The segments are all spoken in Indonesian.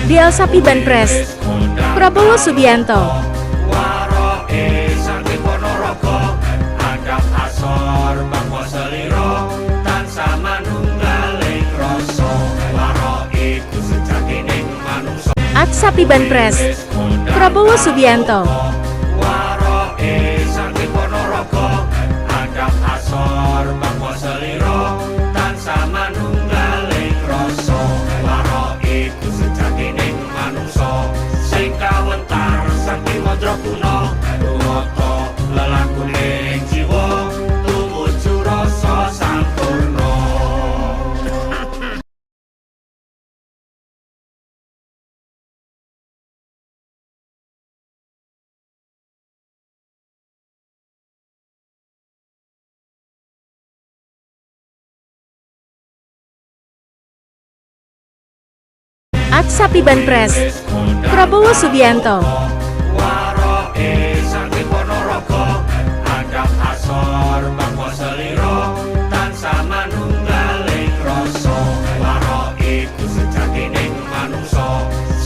Dial Sapi Banpres, Prabowo Subianto. Ak Sapi Banpres, Prabowo Subianto. Ak Sapi Banpres, Prabowo Subianto.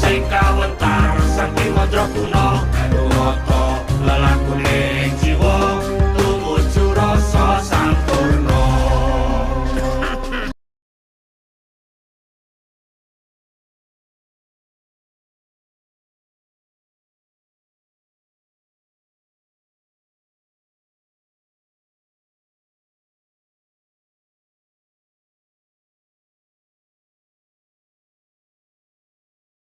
Sing kawentar saking mandra kuno,